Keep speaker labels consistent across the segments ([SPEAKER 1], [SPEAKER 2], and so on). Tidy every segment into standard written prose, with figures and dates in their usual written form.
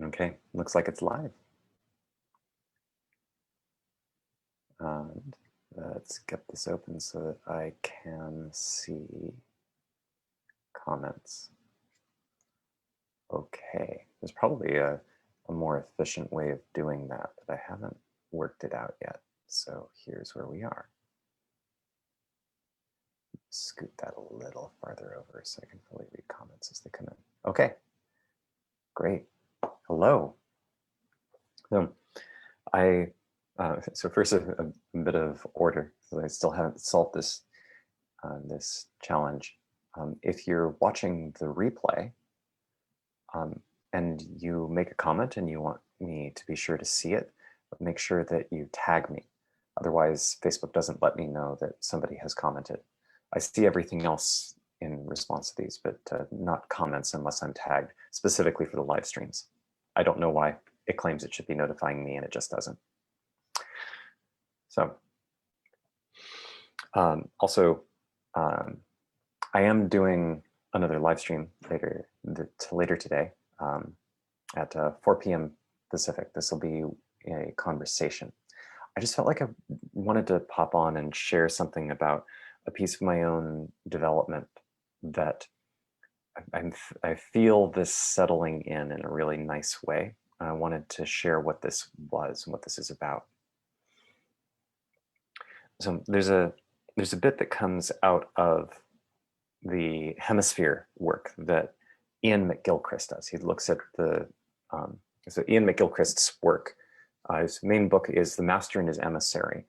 [SPEAKER 1] Okay, looks like it's live. And let's get this open so that I can see comments. Okay, there's probably a more efficient way of doing that, but I haven't worked it out yet. So here's where we are. Scoot that a little farther over so I can fully read comments as they come in. Okay, great. Hello. So first a bit of order, because I still haven't solved this challenge. If you're watching the replay and you make a comment and you want me to be sure to see it, make sure that you tag me. Otherwise, Facebook doesn't let me know that somebody has commented. I see everything else in response to these, but not comments unless I'm tagged specifically for the live streams. I don't know why. It claims it should be notifying me and it just doesn't. So also, I am doing another live stream later today at 4 p.m. Pacific. This will be a conversation. I just felt like I wanted to pop on and share something about a piece of my own development that I feel this settling in a really nice way. I wanted to share what this was and what this is about. So there's a bit that comes out of the hemisphere work that Ian McGilchrist does. He looks at so Ian McGilchrist's work. His main book is The Master and His Emissary.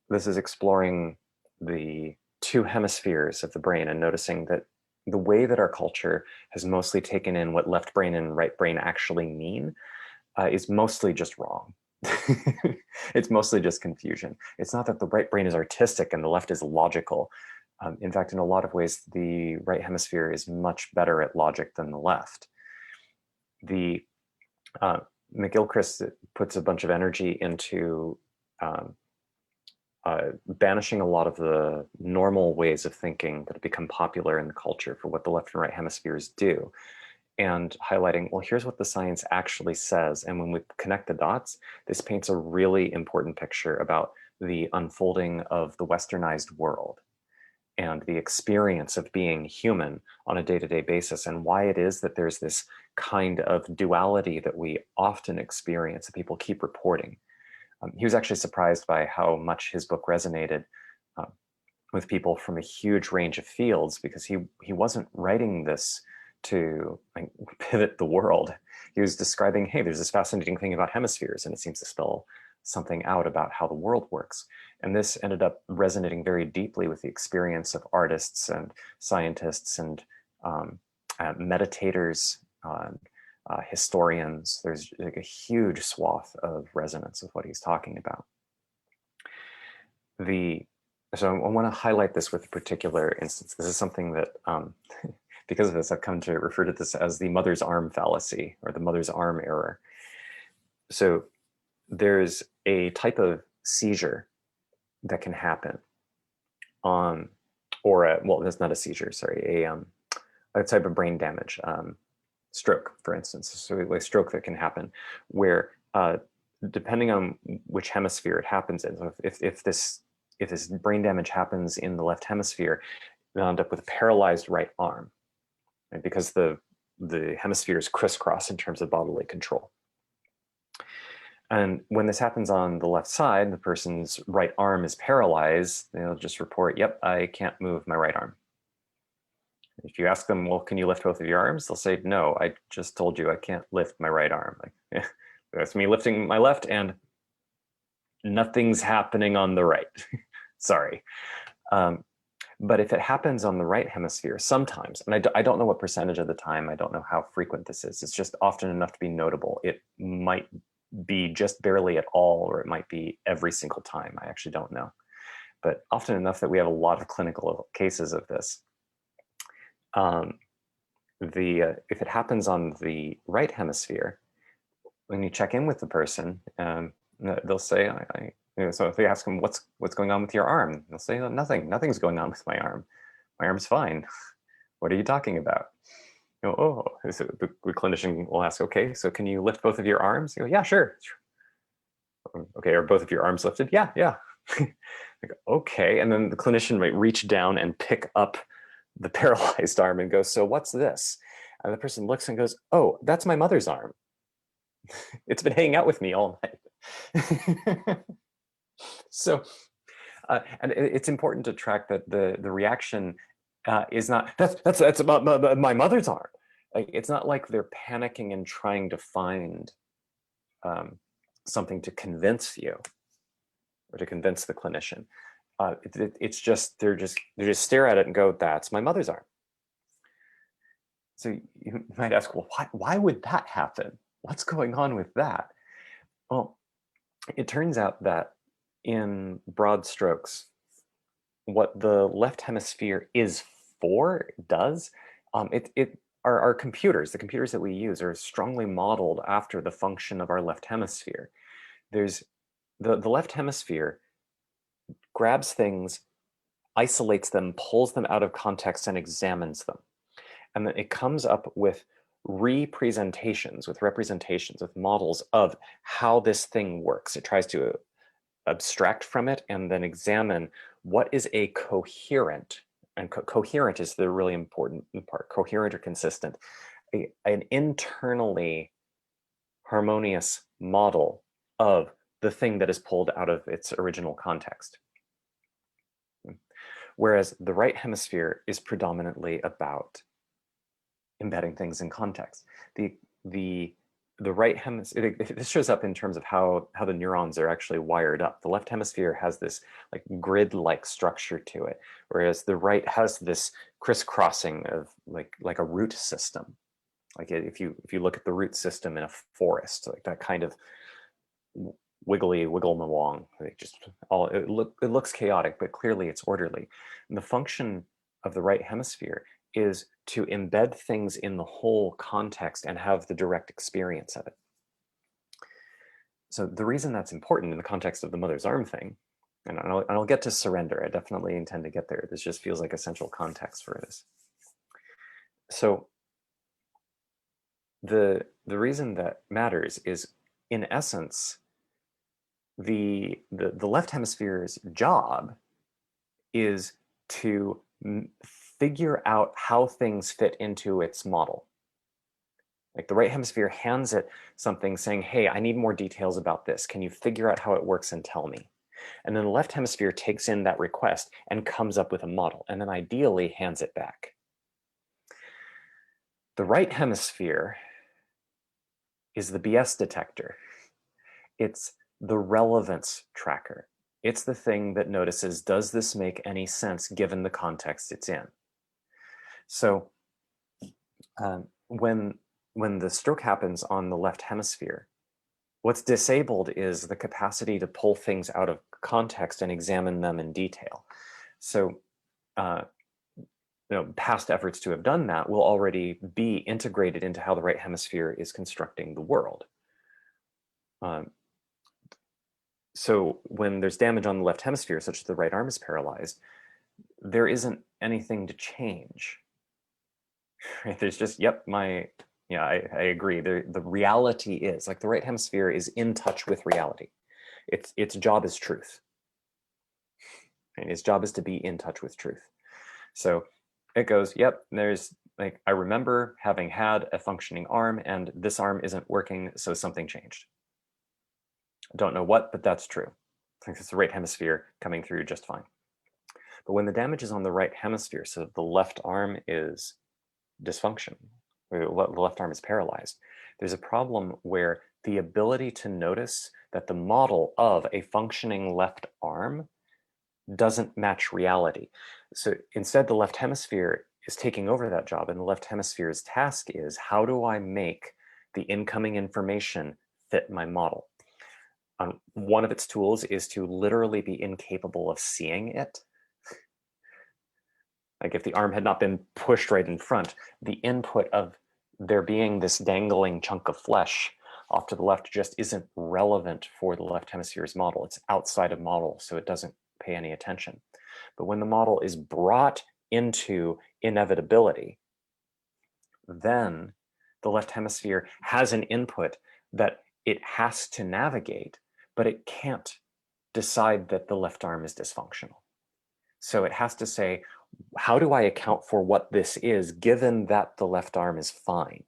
[SPEAKER 1] This is exploring the two hemispheres of the brain and noticing that the way that our culture has mostly taken in what left brain and right brain actually mean is mostly just wrong. It's mostly just confusion. It's not that the right brain is artistic and the left is logical. In fact, in a lot of ways, the right hemisphere is much better at logic than the left. The McGilchrist puts a bunch of energy into banishing a lot of the normal ways of thinking that have become popular in the culture for what the left and right hemispheres do, and highlighting, well, here's what the science actually says. And when we connect the dots, this paints a really important picture about the unfolding of the westernized world and the experience of being human on a day-to-day basis, and why it is that there's this kind of duality that we often experience that people keep reporting. He was actually surprised by how much his book resonated with people from a huge range of fields, because he wasn't writing this to pivot the world. He was describing, hey, there's this fascinating thing about hemispheres, and it seems to spell something out about how the world works. And this ended up resonating very deeply with the experience of artists and scientists and meditators, historians. There's like a huge swath of resonance with what he's talking about. So I want to highlight this with a particular instance. This is something that, because of this, I've come to refer to this as the mother's arm fallacy, or the mother's arm error. So there's a type of seizure that can happen well, that's not a seizure, sorry, a type of brain damage, stroke, for instance. So a stroke that can happen where, depending on which hemisphere it happens in, so if this brain damage happens in the left hemisphere, you'll end up with a paralyzed right arm, right? Because the hemispheres crisscross in terms of bodily control. And when this happens on the left side, the person's right arm is paralyzed, they'll just report, yep, I can't move my right arm. If you ask them, well, can you lift both of your arms? They'll say, no, I just told you I can't lift my right arm. Like, yeah, that's me lifting my left and nothing's happening on the right. Sorry. But if it happens on the right hemisphere, sometimes, and I don't know what percentage of the time, I don't know how frequent this is, it's just often enough to be notable. It might be just barely at all, or it might be every single time. I actually don't know. But often enough that we have a lot of clinical cases of this. If it happens on the right hemisphere, when you check in with the person, they'll say, so if you ask them, what's going on with your arm? They'll say, nothing's going on with my arm. My arm's fine. What are you talking about? You go, oh, so the clinician will ask, okay, so can you lift both of your arms? You go, yeah, sure. Okay, are both of your arms lifted? Yeah, yeah. Like, okay, and then the clinician might reach down and pick up the paralyzed arm and go, so what's this? And the person looks and goes, oh, that's my mother's arm. It's been hanging out with me all night. So, and it's important to track that the reaction is not, that's about my mother's arm. Like, it's not like they're panicking and trying to find something to convince you or to convince the clinician. It's just they just stare at it and go, that's my mother's arm. So you might ask, well, why would that happen? What's going on with that? Well, it turns out that in broad strokes, what the left hemisphere is does, our computers, the computers that we use, are strongly modeled after the function of our left hemisphere. There's the left hemisphere grabs things, isolates them, pulls them out of context, and examines them. And then it comes up with representations, with models of how this thing works. It tries to abstract from it and then examine what is a coherent, and coherent is the really important part, coherent or consistent, an internally harmonious model of the thing that is pulled out of its original context. Whereas the right hemisphere is predominantly about embedding things in context. The right hemisphere, this shows up in terms of how the neurons are actually wired up. The left hemisphere has this like grid-like structure to it, whereas the right has this crisscrossing of like a root system. Like if you look at the root system in a forest, like that kind of wiggly wiggle-mawong, like just all it looks chaotic, but clearly it's orderly. And the function of the right hemisphere is to embed things in the whole context and have the direct experience of it. So the reason that's important in the context of the mother's arm thing, and I'll get to surrender, I definitely intend to get there. This just feels like essential context for this. So the reason that matters is, in essence, the left hemisphere's job is to figure out how things fit into its model. Like the right hemisphere hands it something saying, hey, I need more details about this. Can you figure out how it works and tell me? And then the left hemisphere takes in that request and comes up with a model, and then ideally hands it back. The right hemisphere is the BS detector. It's the relevance tracker. It's the thing that notices, does this make any sense given the context it's in? So when the stroke happens on the left hemisphere, what's disabled is the capacity to pull things out of context and examine them in detail. So past efforts to have done that will already be integrated into how the right hemisphere is constructing the world. So when there's damage on the left hemisphere, such as the right arm is paralyzed, there isn't anything to change. Right? There's just, yep, I agree. The reality is, like, the right hemisphere is in touch with reality. Its job is truth. And its job is to be in touch with truth. So it goes, yep, there's like, I remember having had a functioning arm and this arm isn't working, so something changed. Don't know what, but that's true. I think it's the right hemisphere coming through just fine. But when the damage is on the right hemisphere, so the left arm is dysfunction, or the left arm is paralyzed, there's a problem where the ability to notice that the model of a functioning left arm doesn't match reality. So instead, the left hemisphere is taking over that job, and the left hemisphere's task is, how do I make the incoming information fit my model? One of its tools is to literally be incapable of seeing it. Like if the arm had not been pushed right in front, the input of there being this dangling chunk of flesh off to the left just isn't relevant for the left hemisphere's model. It's outside of model, so it doesn't pay any attention. But when the model is brought into inevitability, then the left hemisphere has an input that it has to navigate, but it can't decide that the left arm is dysfunctional. So it has to say, how do I account for what this is, given that the left arm is fine?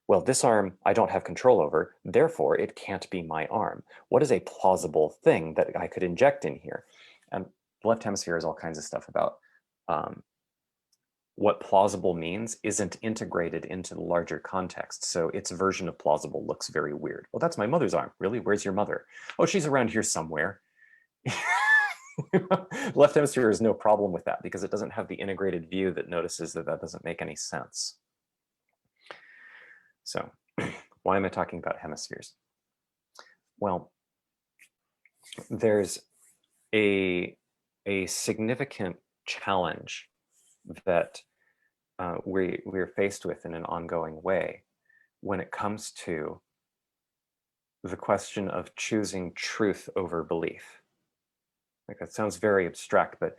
[SPEAKER 1] Well, this arm I don't have control over, therefore it can't be my arm. What is a plausible thing that I could inject in here? And the left hemisphere is all kinds of stuff about what plausible means isn't integrated into the larger context. So its version of plausible looks very weird. Well, that's my mother's arm. Really? Where's your mother? Oh, she's around here somewhere. Left hemisphere is no problem with that because it doesn't have the integrated view that notices that that doesn't make any sense. So why am I talking about hemispheres? Well, there's a significant challenge that we're faced with in an ongoing way when it comes to the question of choosing truth over belief. Like, that sounds very abstract, but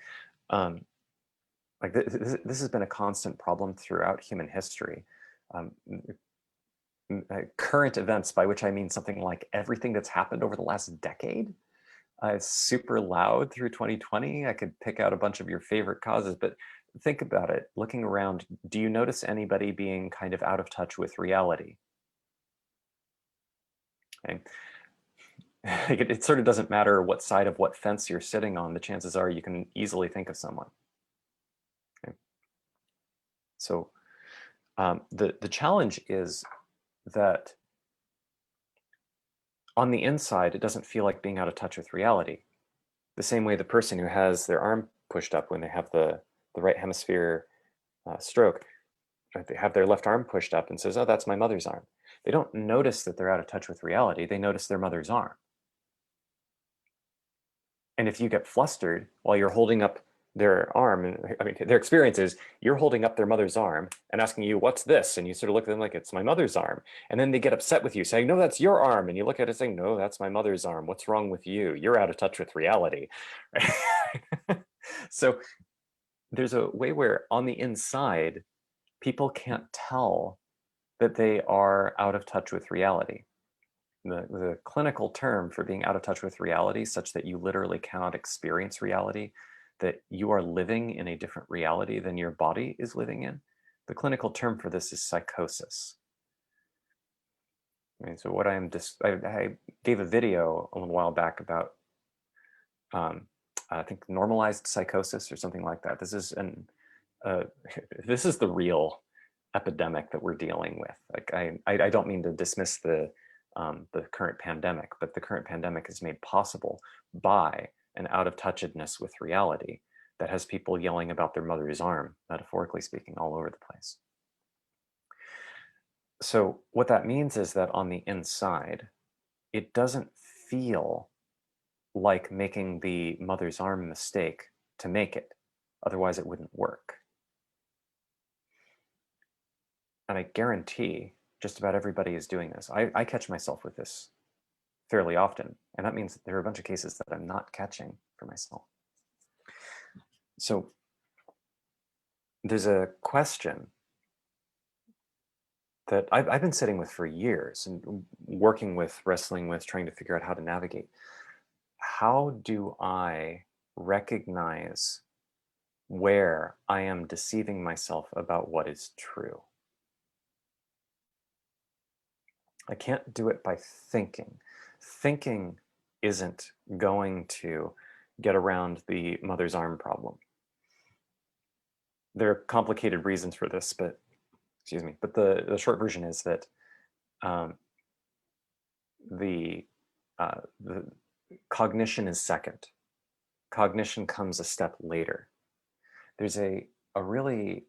[SPEAKER 1] like this has been a constant problem throughout human history. Current events, by which I mean something like everything that's happened over the last decade, is super loud through 2020. I could pick out a bunch of your favorite causes, but think about it. Looking around, do you notice anybody being kind of out of touch with reality? Okay. It sort of doesn't matter what side of what fence you're sitting on. The chances are you can easily think of someone. Okay. So the challenge is that on the inside, it doesn't feel like being out of touch with reality. The same way the person who has their arm pushed up when they have the right hemisphere stroke, they have their left arm pushed up and says, oh, that's my mother's arm. They don't notice that they're out of touch with reality. They notice their mother's arm. And if you get flustered while you're holding up their arm, I mean, their experience is you're holding up their mother's arm and asking you, what's this? And you sort of look at them like, it's my mother's arm. And then they get upset with you saying, no, that's your arm. And you look at it saying, no, that's my mother's arm. What's wrong with you? You're out of touch with reality. So there's a way where on the inside, people can't tell that they are out of touch with reality. The clinical term for being out of touch with reality, such that you literally cannot experience reality, that you are living in a different reality than your body is living in, the clinical term for this is psychosis. I mean, so what I gave a video a little while back about, I think, normalized psychosis or something like that. This is this is the real epidemic that we're dealing with. Like, I don't mean to dismiss the current pandemic, but the current pandemic is made possible by an out-of-touchedness with reality that has people yelling about their mother's arm, metaphorically speaking, all over the place. So what that means is that on the inside, it doesn't feel like making the mother's arm mistake to make it. Otherwise, it wouldn't work. And I guarantee just about everybody is doing this. I catch myself with this fairly often, and that means there are a bunch of cases that I'm not catching for myself. So there's a question that I've been sitting with for years and working with, wrestling with, trying to figure out how to navigate. How do I recognize where I am deceiving myself about what is true? I can't do it by thinking. Thinking isn't going to get around the mother's arm problem. There are complicated reasons for this, but excuse me. But the short version is that the cognition is second. Cognition comes a step later. There's a really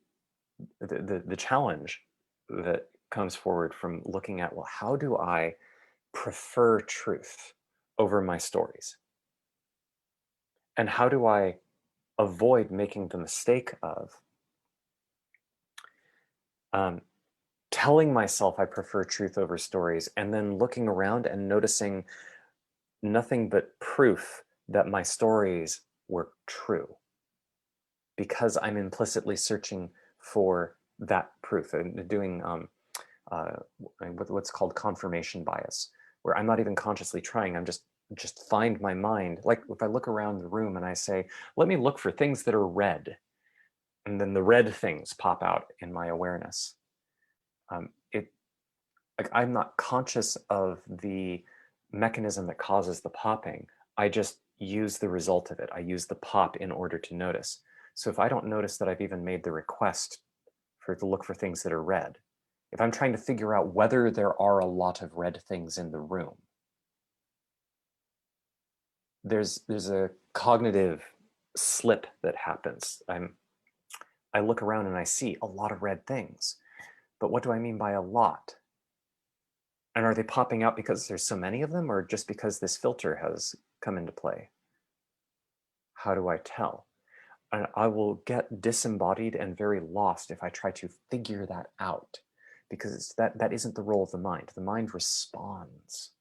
[SPEAKER 1] the challenge that comes forward from looking at, well, how do I prefer truth over my stories? And how do I avoid making the mistake of telling myself I prefer truth over stories and then looking around and noticing nothing but proof that my stories were true, because I'm implicitly searching for that proof, and doing what's called confirmation bias, where I'm not even consciously trying, I'm just find my mind. Like if I look around the room and I say, let me look for things that are red, and then the red things pop out in my awareness. Like I'm not conscious of the mechanism that causes the popping. I just use the result of it. I use the pop in order to notice. So if I don't notice that I've even made the request to look for things that are red, if I'm trying to figure out whether there are a lot of red things in the room, there's a cognitive slip that happens. I look around and I see a lot of red things, but what do I mean by a lot? And are they popping out because there's so many of them, or just because this filter has come into play? How do I tell? And I will get disembodied and very lost if I try to figure that out, because that isn't the role of the mind. The mind responds,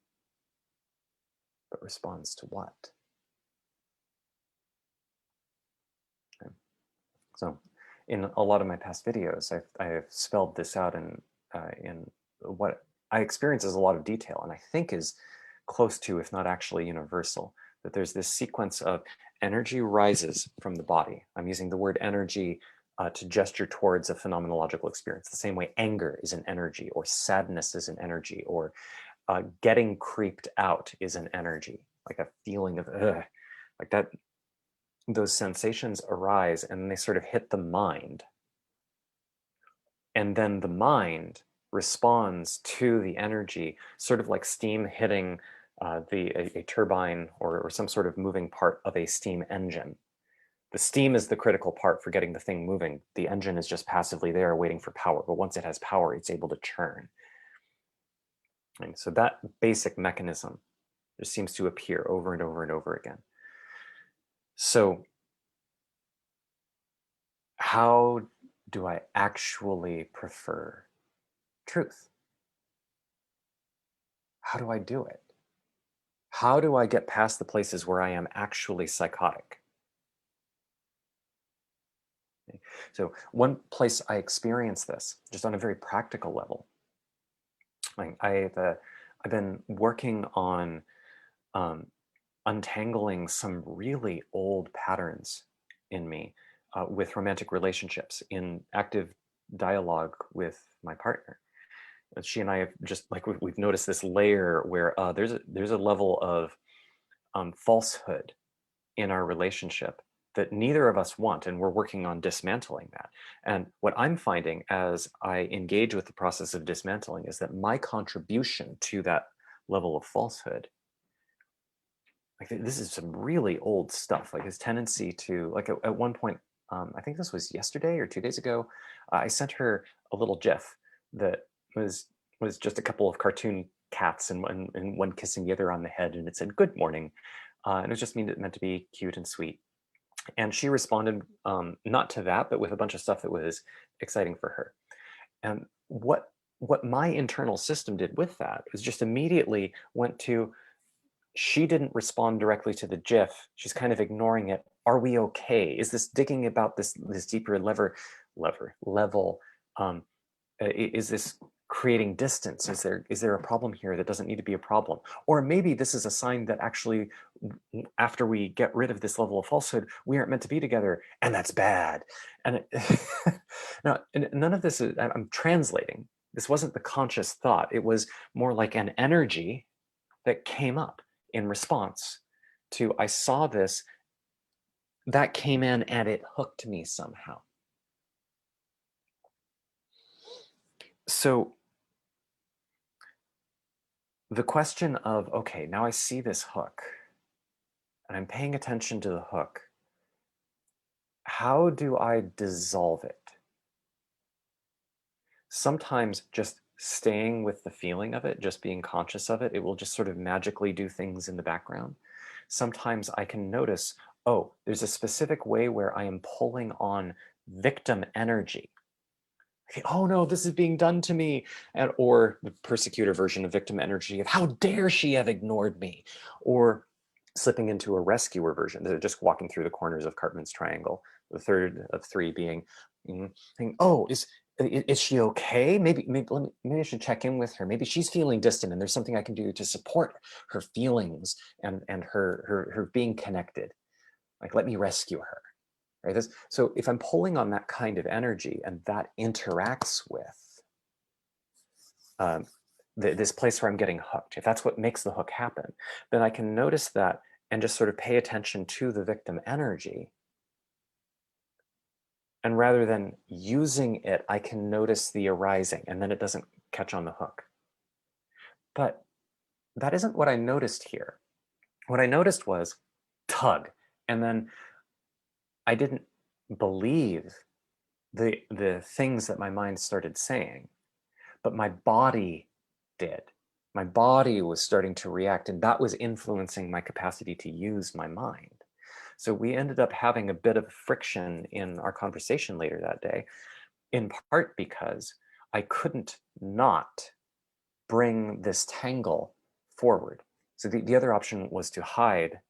[SPEAKER 1] but responds to what? Okay. So in a lot of my past videos, I've spelled this out in what I experience as a lot of detail, and I think is close to, if not actually universal, that there's this sequence of energy rises from the body. I'm using the word energy to gesture towards a phenomenological experience, the same way anger is an energy, or sadness is an energy, or getting creeped out is an energy, like a feeling of ugh, like that. Those sensations arise and they sort of hit the mind. And then the mind responds to the energy, sort of like steam hitting a turbine or some sort of moving part of a steam engine. The steam is the critical part for getting the thing moving. The engine is just passively there waiting for power. But once it has power, it's able to churn. And so that basic mechanism just seems to appear over and over and over again. So how do I actually prefer truth? How do I do it? How do I get past the places where I am actually psychotic? So one place I experience this, just on a very practical level, I've been working on untangling some really old patterns in me with romantic relationships in active dialogue with my partner. She and I have just like we've noticed this layer where there's a level of falsehood in our relationship that neither of us want, and we're working on dismantling that. And what I'm finding as I engage with the process of dismantling is that my contribution to that level of falsehood, like this is some really old stuff, like his tendency to, like at one point, I think this was yesterday or 2 days ago, I sent her a little GIF that was just a couple of cartoon cats and one kissing the other on the head, and it said "Good morning," and it was just meant to be cute and sweet. And she responded not to that, but with a bunch of stuff that was exciting for her. And what my internal system did with that was just immediately went to, she didn't respond directly to the GIF. She's kind of ignoring it. Are we okay? Is this digging about this deeper level? Is this creating distance? Is there a problem here that doesn't need to be a problem? Or maybe this is a sign that actually, after we get rid of this level of falsehood, we aren't meant to be together, and that's bad. And now, none of this is, I'm translating. This wasn't the conscious thought. It was more like an energy that came up in response to, I saw this, that came in and it hooked me somehow. So the question of, okay, now I see this hook and I'm paying attention to the hook. How do I dissolve it? Sometimes just staying with the feeling of it, just being conscious of it, it will just sort of magically do things in the background. Sometimes I can notice, oh, there's a specific way where I am pulling on victim energy. Okay, oh no, this is being done to me. Or the persecutor version of victim energy of how dare she have ignored me? Or slipping into a rescuer version, they're just walking through the corners of Cartman's triangle, the third of three being, oh, Is she okay? Maybe I should check in with her. Maybe she's feeling distant and there's something I can do to support her feelings and her being connected. Like, let me rescue her, right? So if I'm pulling on that kind of energy and that interacts with um, this place where I'm getting hooked, if that's what makes the hook happen, then I can notice that and just sort of pay attention to the victim energy. And rather than using it, I can notice the arising, and then it doesn't catch on the hook. But that isn't what I noticed here. What I noticed was tug. And then I didn't believe the things that my mind started saying, but my body did. My body was starting to react, and that was influencing my capacity to use my mind. So we ended up having a bit of friction in our conversation later that day, in part because I couldn't not bring this tangle forward. So the other option was to hide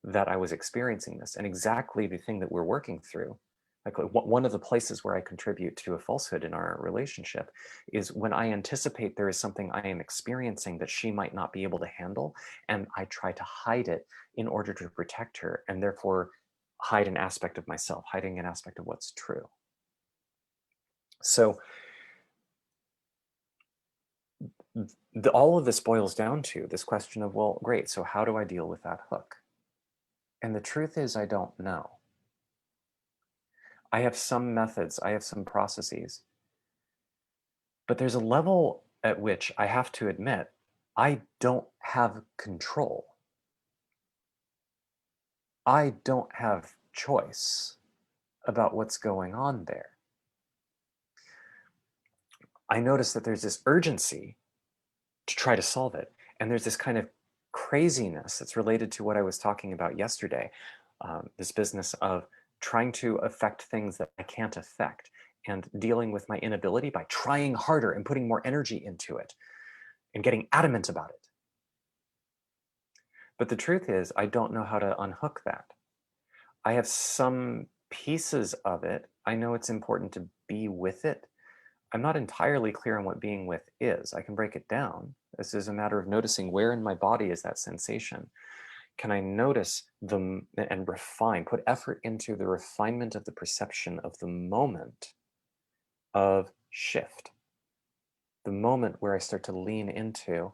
[SPEAKER 1] that I was experiencing this. And exactly the thing that we're working through, like one of the places where I contribute to a falsehood in our relationship is when I anticipate there is something I am experiencing that she might not be able to handle, and I try to hide it in order to protect her, and therefore hide an aspect of myself, hiding an aspect of what's true. So all of this boils down to this question of, well, great, so how do I deal with that hook? And the truth is, I don't know. I have some methods, I have some processes, but there's a level at which I have to admit I don't have control. I don't have choice about what's going on there. I notice that there's this urgency to try to solve it. And there's this kind of craziness that's related to what I was talking about yesterday, this business of trying to affect things that I can't affect and dealing with my inability by trying harder and putting more energy into it and getting adamant about it. But the truth is, I don't know how to unhook that. I have some pieces of it. I know it's important to be with it. I'm not entirely clear on what being with is. I can break it down. This is a matter of noticing where in my body is that sensation. Can I notice them and refine, put effort into the refinement of the perception of the moment of shift, the moment where I start to lean into,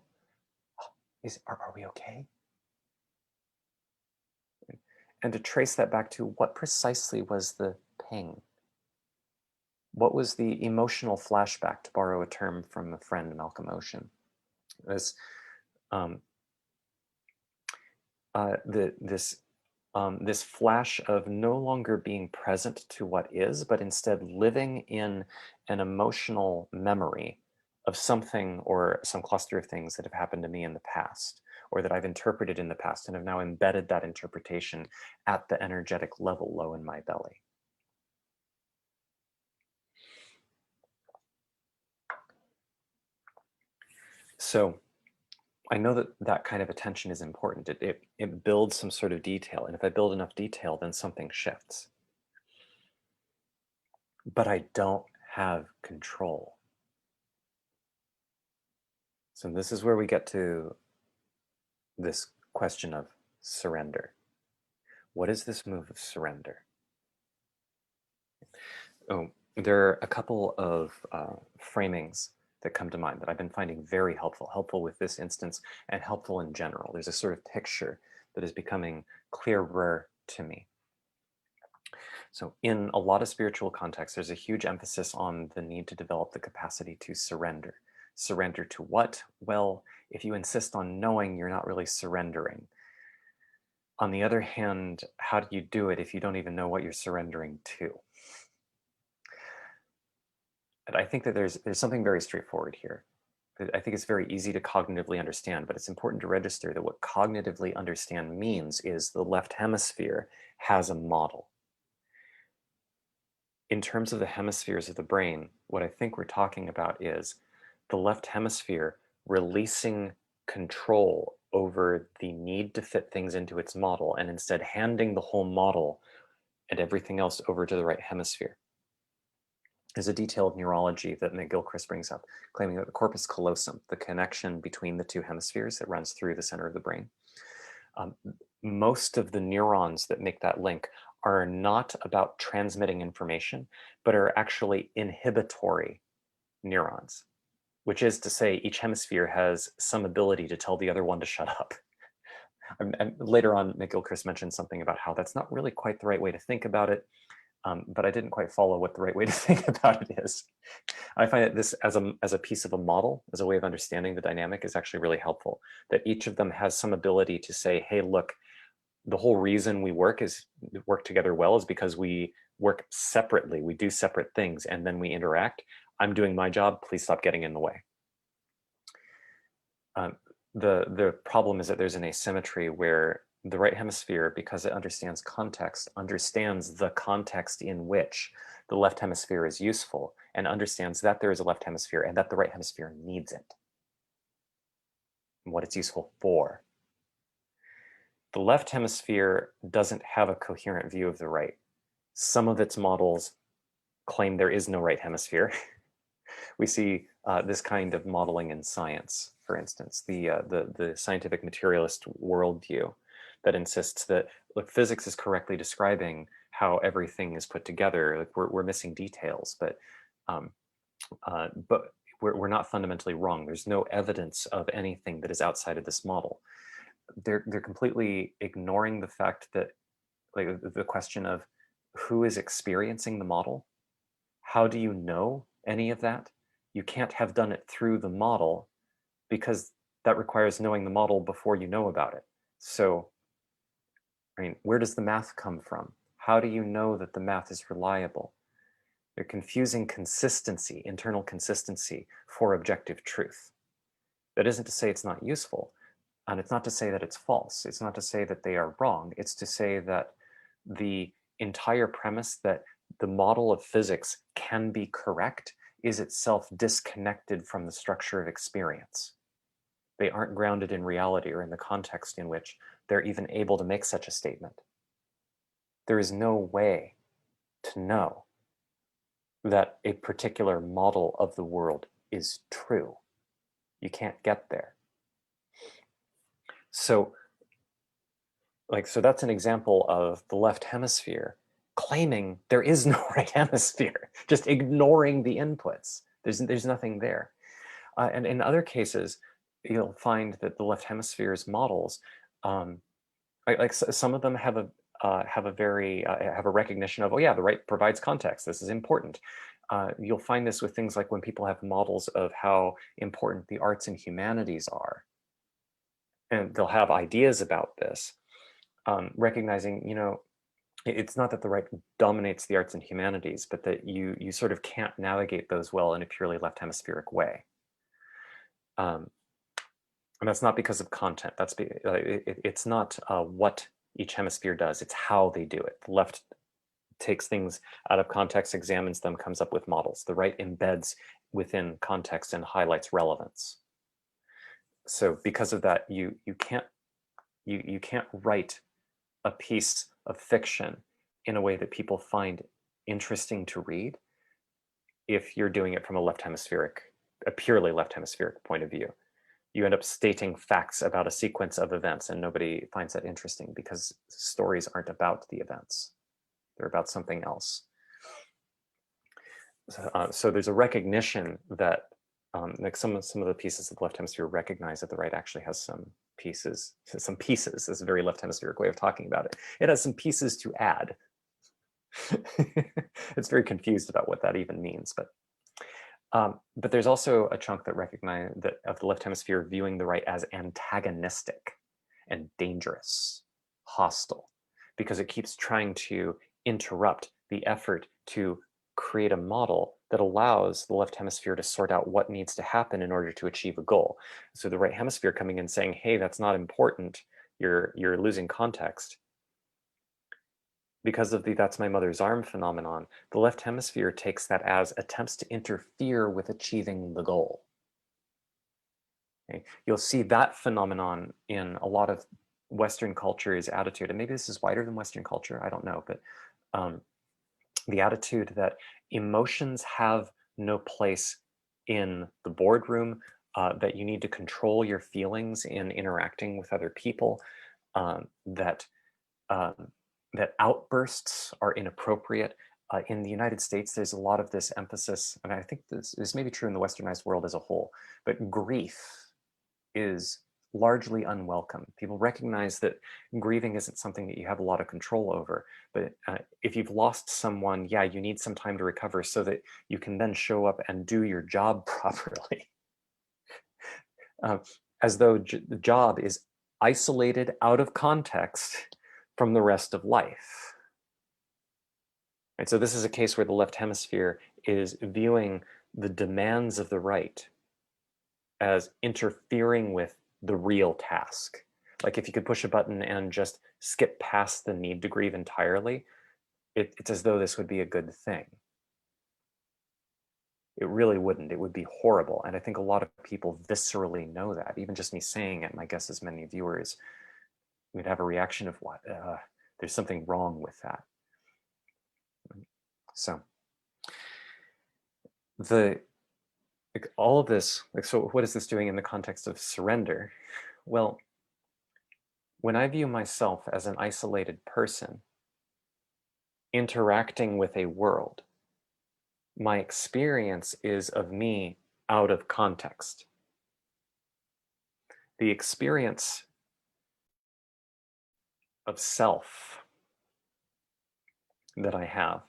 [SPEAKER 1] are we okay? And to trace that back to what precisely was the ping? What was the emotional flashback, to borrow a term from a friend, Malcolm Ocean? This um, this flash of no longer being present to what is, but instead living in an emotional memory of something or some cluster of things that have happened to me in the past, or that I've interpreted in the past and have now embedded that interpretation at the energetic level low in my belly. So I know that that kind of attention is important. It builds some sort of detail. And if I build enough detail, then something shifts. But I don't have control. So this is where we get to this question of surrender. What is this move of surrender? Oh, there are a couple of framings that come to mind that I've been finding very helpful with this instance and helpful in general. There's a sort of picture that is becoming clearer to me. So in a lot of spiritual contexts, there's a huge emphasis on the need to develop the capacity to surrender. Surrender to what? Well, if you insist on knowing, you're not really surrendering. On the other hand, how do you do it if you don't even know what you're surrendering to? And I think that there's something very straightforward here. I think it's very easy to cognitively understand, but it's important to register that what cognitively understand means is the left hemisphere has a model. In terms of the hemispheres of the brain, what I think we're talking about is the left hemisphere releasing control over the need to fit things into its model and instead handing the whole model and everything else over to the right hemisphere. is a detail of neurology that McGilchrist brings up, claiming that the corpus callosum, the connection between the two hemispheres that runs through the center of the brain, um, most of the neurons that make that link are not about transmitting information, but are actually inhibitory neurons, which is to say each hemisphere has some ability to tell the other one to shut up. And later on, McGilchrist mentioned something about how that's not really quite the right way to think about it, but I didn't quite follow what the right way to think about it is. I find that this as a piece of a model, as a way of understanding the dynamic, is actually really helpful, that each of them has some ability to say, hey, look, the whole reason we work together well is because we work separately. We do separate things and then we interact. I'm doing my job. Please stop getting in the way. The problem is that there's an asymmetry where the right hemisphere, because it understands context, understands the context in which the left hemisphere is useful and understands that there is a left hemisphere and that the right hemisphere needs it and what it's useful for. The left hemisphere doesn't have a coherent view of the right. Some of its models claim there is no right hemisphere. We see this kind of modeling in science, for instance, the scientific materialist worldview that insists that, look, physics is correctly describing how everything is put together. Like we're missing details, but we're not fundamentally wrong. There's no evidence of anything that is outside of this model. They're completely ignoring the fact that, like, the question of who is experiencing the model. How do you know any of that? You can't have done it through the model because that requires knowing the model before you know about it. So, I mean, where does the math come from? How do you know that the math is reliable? They're confusing consistency, internal consistency, for objective truth. That isn't to say it's not useful, and it's not to say that it's false. It's not to say that they are wrong. It's to say that the entire premise that the model of physics can be correct is itself disconnected from the structure of experience. They aren't grounded in reality or in the context in which they're even able to make such a statement. There is no way to know that a particular model of the world is true. You can't get there. So that's an example of the left hemisphere claiming there is no right hemisphere, just ignoring the inputs. There's nothing there. And in other cases, you'll find that the left hemisphere's models, some of them have a recognition of, oh yeah, the right provides context. This is important. You'll find this with things like when people have models of how important the arts and humanities are, and they'll have ideas about this, recognizing, it's not that the right dominates the arts and humanities, but that you sort of can't navigate those well in a purely left hemispheric way. And that's not because of content. It's not what each hemisphere does, it's how they do it. The left takes things out of context, examines them, comes up with models. The right embeds within context and highlights relevance. So because of that, you can't write a piece of fiction in a way that people find interesting to read if you're doing it from a purely left hemispheric point of view. You end up stating facts about a sequence of events and nobody finds that interesting because stories aren't about the events. They're about something else. So there's a recognition that like some of the pieces of the left hemisphere recognize that the right actually has some pieces is a very left hemispheric way of talking about it. It has some pieces to add. It's very confused about what that even means, but there's also a chunk that recognize that of the left hemisphere viewing the right as antagonistic and dangerous, hostile, because it keeps trying to interrupt the effort to create a model that allows the left hemisphere to sort out what needs to happen in order to achieve a goal. So the right hemisphere coming in saying, hey, that's not important, you're losing context. Because of the "that's my mother's arm" phenomenon, the left hemisphere takes that as attempts to interfere with achieving the goal. Okay? You'll see that phenomenon in a lot of Western culture's attitude, and maybe this is wider than Western culture, I don't know, but the attitude that emotions have no place in the boardroom, that you need to control your feelings in interacting with other people, that um, that outbursts are inappropriate. In the United States, there's a lot of this emphasis, and I think this may be true in the westernized world as a whole, but grief is largely unwelcome. People recognize that grieving isn't something that you have a lot of control over, but if you've lost someone, yeah, you need some time to recover so that you can then show up and do your job properly. uh, as though the job is isolated out of context from the rest of life. Right? So this is a case where the left hemisphere is viewing the demands of the right as interfering with the real task. Like if you could push a button and just skip past the need to grieve entirely, it's as though this would be a good thing. It really wouldn't. It would be horrible. And I think a lot of people viscerally know that. Even just me saying it, my guess is many viewers would have a reaction of what? There's something wrong with that. So all of this, so what is this doing in the context of surrender? Well, when I view myself as an isolated person interacting with a world, my experience is of me out of context. The experience of self that I have,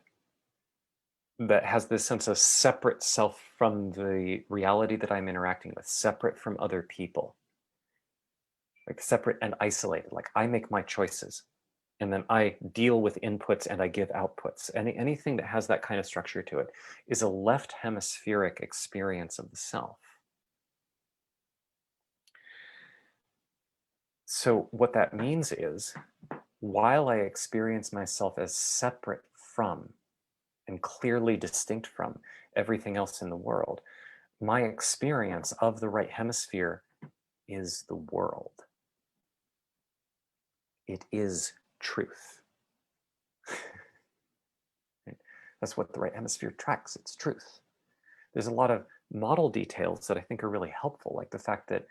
[SPEAKER 1] that has this sense of separate self from the reality that I'm interacting with, separate from other people, like separate and isolated. Like I make my choices and then I deal with inputs and I give outputs. Anything that has that kind of structure to it is a left hemispheric experience of the self. So what that means is, while I experience myself as separate from and clearly distinct from everything else in the world, my experience of the right hemisphere is the world. It is truth. That's what the right hemisphere tracks, it's truth. There's a lot of model details that I think are really helpful, like the fact that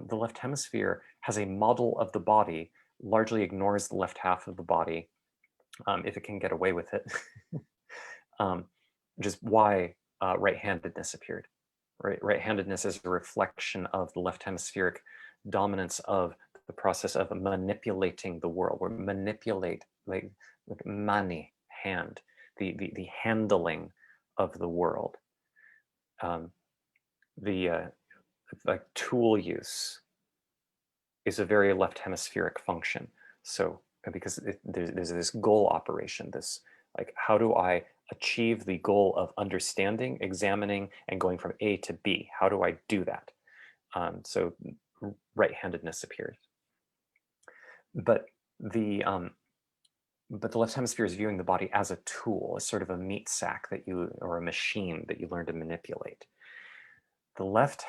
[SPEAKER 1] the left hemisphere has a model of the body, largely ignores the left half of the body, if it can get away with it, which is why right-handedness appeared. Right-handedness is a reflection of the left hemispheric dominance of the process of manipulating the world. We're manipulate, like mani, hand, the handling of the world. Like tool use is a very left hemispheric function. So because there's this goal operation, this like, how do I achieve the goal of understanding, examining, and going from A to B? How do I do that? So right-handedness appears. But the left hemisphere is viewing the body as a tool, as sort of a meat sack that you, or a machine that you learn to manipulate. The left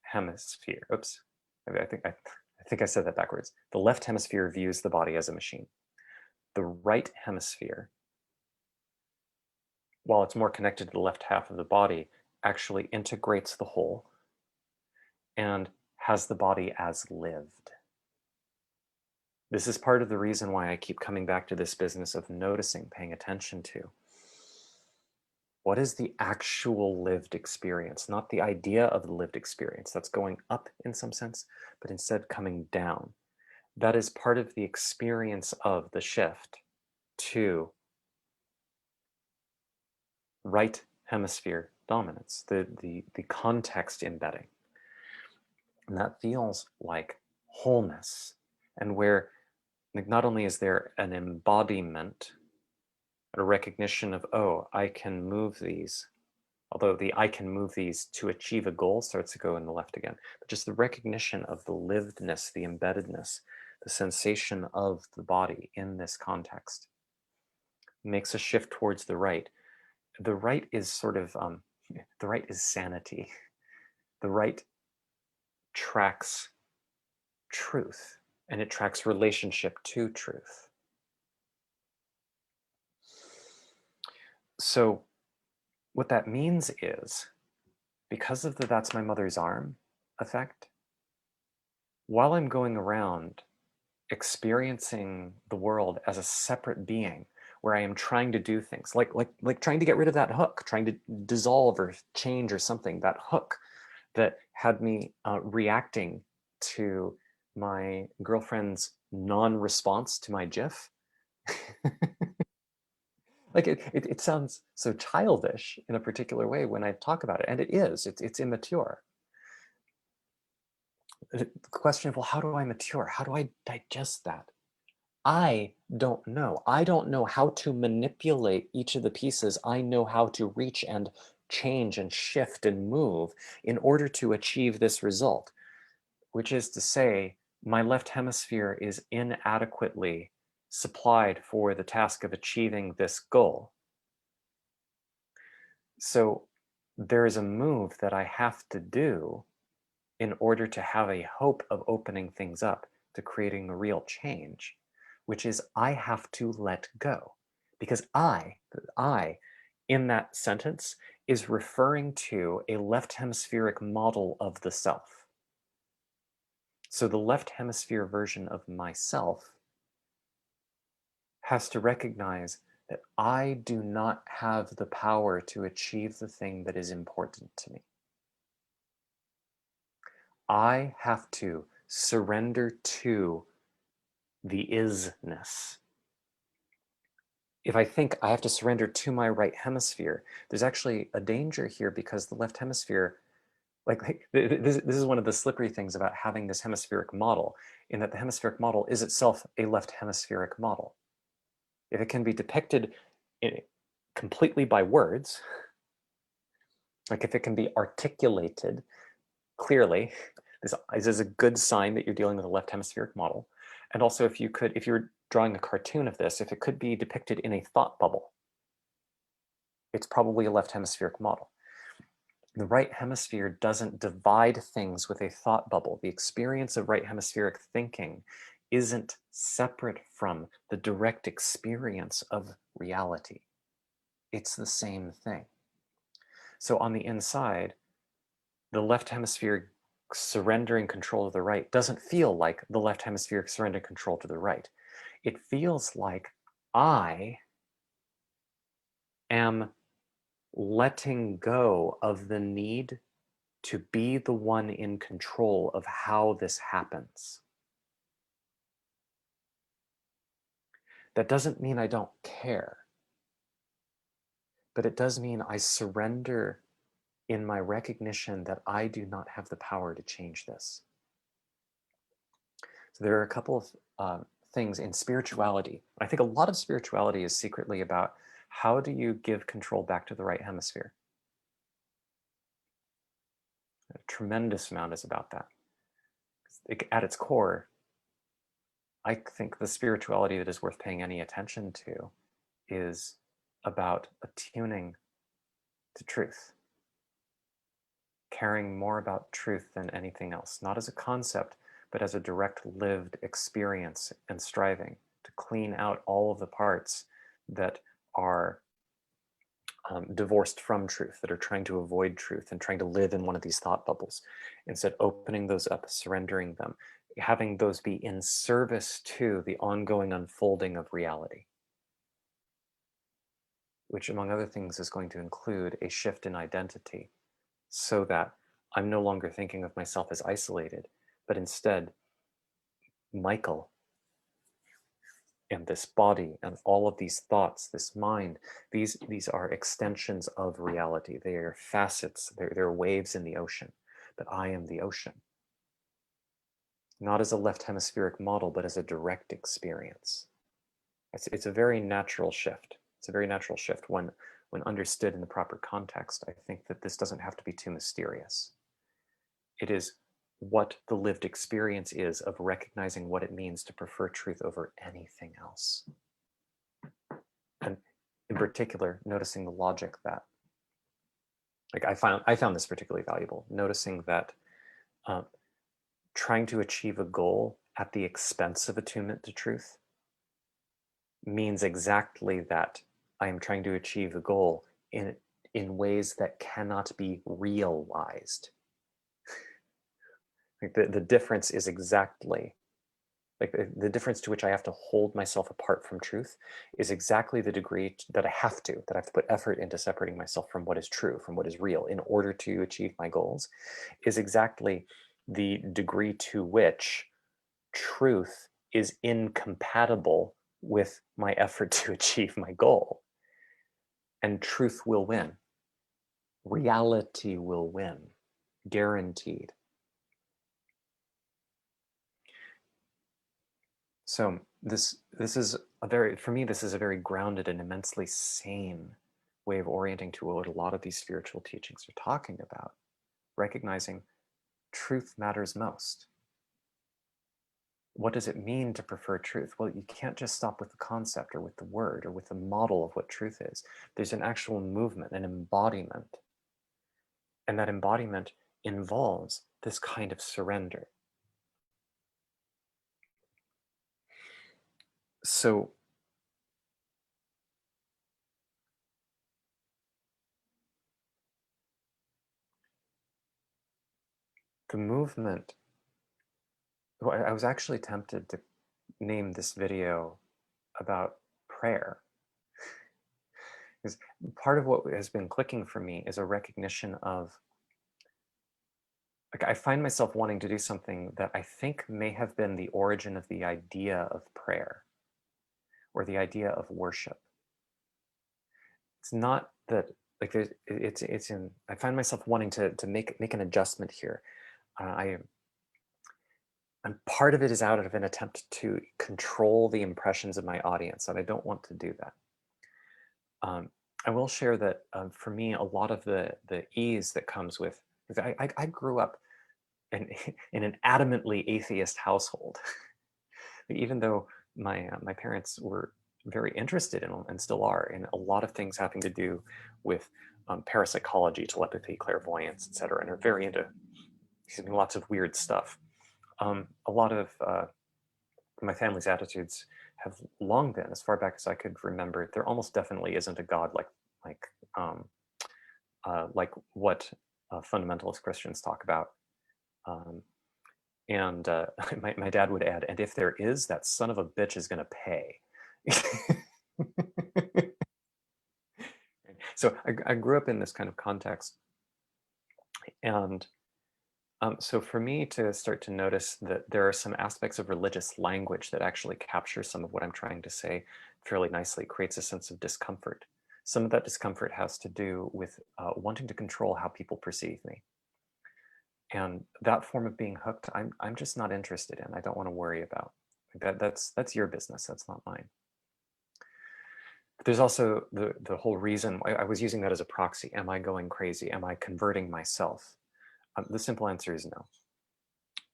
[SPEAKER 1] hemisphere, oops, I think I said that backwards. The left hemisphere views the body as a machine. The right hemisphere, while it's more connected to the left half of the body, actually integrates the whole and has the body as lived. This is part of the reason why I keep coming back to this business of noticing, paying attention to. What is the actual lived experience? Not the idea of the lived experience that's going up in some sense, but instead coming down. That is part of the experience of the shift to right hemisphere dominance, the context embedding. And that feels like wholeness, and where like, not only is there an embodiment, a recognition of, oh, I can move these, although the I can move these to achieve a goal starts to go in the left again, but just the recognition of the livedness, the embeddedness, the sensation of the body in this context makes a shift towards the right. The right is sort of, the right is sanity. The right tracks truth, and it tracks relationship to truth. So what that means is, because of the "that's my mother's arm" effect, while I'm going around experiencing the world as a separate being, where I am trying to do things like trying to get rid of that hook, trying to dissolve or change or something, that hook that had me reacting to my girlfriend's non-response to my GIF. Like it sounds so childish in a particular way when I talk about it, and it is. It's immature. The question of, well, how do I mature? How do I digest that? I don't know. I don't know how to manipulate each of the pieces. I know how to reach and change and shift and move in order to achieve this result, which is to say, my left hemisphere is inadequately supplied for the task of achieving this goal. So there is a move that I have to do in order to have a hope of opening things up to creating a real change, which is I have to let go. Because I, in that sentence, is referring to a left hemispheric model of the self. So the left hemisphere version of myself has to recognize that I do not have the power to achieve the thing that is important to me. I have to surrender to the isness. If I think I have to surrender to my right hemisphere, there's actually a danger here, because the left hemisphere, this is one of the slippery things about having this hemispheric model, in that the hemispheric model is itself a left hemispheric model. If it can be depicted completely by words, like if it can be articulated clearly, this is a good sign that you're dealing with a left hemispheric model. And also, if you're drawing a cartoon of this, if it could be depicted in a thought bubble, it's probably a left hemispheric model. The right hemisphere doesn't divide things with a thought bubble. The experience of right hemispheric thinking isn't separate from the direct experience of reality. It's the same thing. So on the inside, the left hemisphere surrendering control to the right doesn't feel like the left hemisphere surrendering control to the right. It feels like I am letting go of the need to be the one in control of how this happens. That doesn't mean I don't care, but it does mean I surrender in my recognition that I do not have the power to change this. So there are a couple of things in spirituality. I think a lot of spirituality is secretly about, how do you give control back to the right hemisphere? A tremendous amount is about that. At its core, I think the spirituality that is worth paying any attention to is about attuning to truth, caring more about truth than anything else, not as a concept, but as a direct lived experience, and striving to clean out all of the parts that are divorced from truth, that are trying to avoid truth and trying to live in one of these thought bubbles. Instead, opening those up, surrendering them, having those be in service to the ongoing unfolding of reality, which, among other things, is going to include a shift in identity, so that I'm no longer thinking of myself as isolated, but instead, Michael and this body and all of these thoughts, this mind, these are extensions of reality. They are facets, they're waves in the ocean, but I am the ocean. Not as a left hemispheric model, but as a direct experience. It's a very natural shift. It's a very natural shift when understood in the proper context. I think that this doesn't have to be too mysterious. It is what the lived experience is of recognizing what it means to prefer truth over anything else. And in particular, noticing the logic that, like, I found this particularly valuable, noticing that trying to achieve a goal at the expense of attunement to truth means exactly that I am trying to achieve a goal in ways that cannot be realized. Like the difference is exactly like the difference to which I have to hold myself apart from truth is exactly the degree that I have to put effort into separating myself from what is true, from what is real, in order to achieve my goals, is exactly the degree to which truth is incompatible with my effort to achieve my goal. And truth will win. Reality will win, guaranteed. So this is a very, for me, this is a very grounded and immensely sane way of orienting to what a lot of these spiritual teachings are talking about, recognizing truth matters most. What does it mean to prefer truth? Well, you can't just stop with the concept or with the word or with the model of what truth is. There's an actual movement, an embodiment. And that embodiment involves this kind of surrender. So the movement, well, I was actually tempted to name this video about prayer. Because part of what has been clicking for me is a recognition of, like, I find myself wanting to do something that I think may have been the origin of the idea of prayer or the idea of worship. It's not that, like, there's, it's in, I find myself wanting to make an adjustment here. And part of it is out of an attempt to control the impressions of my audience, and I don't want to do that. I will share that for me, a lot of the ease that comes with, I grew up in an adamantly atheist household. Even though my parents were very interested in, and still are, in a lot of things having to do with parapsychology, telepathy, clairvoyance, etc., and are very into, lots of weird stuff. A lot of my family's attitudes have long been, as far back as I could remember, there almost definitely isn't a God like um, like what fundamentalist Christians talk about. Um, and my dad would add, and if there is, that son of a bitch is going to pay. So I grew up in this kind of context. And so for me to start to notice that there are some aspects of religious language that actually capture some of what I'm trying to say fairly nicely, creates a sense of discomfort. Some of that discomfort has to do with wanting to control how people perceive me. And that form of being hooked, I'm just not interested in. I don't want to worry about. That's your business. That's not mine. But there's also the whole reason I was using that as a proxy. Am I going crazy? Am I converting myself? The simple answer is no.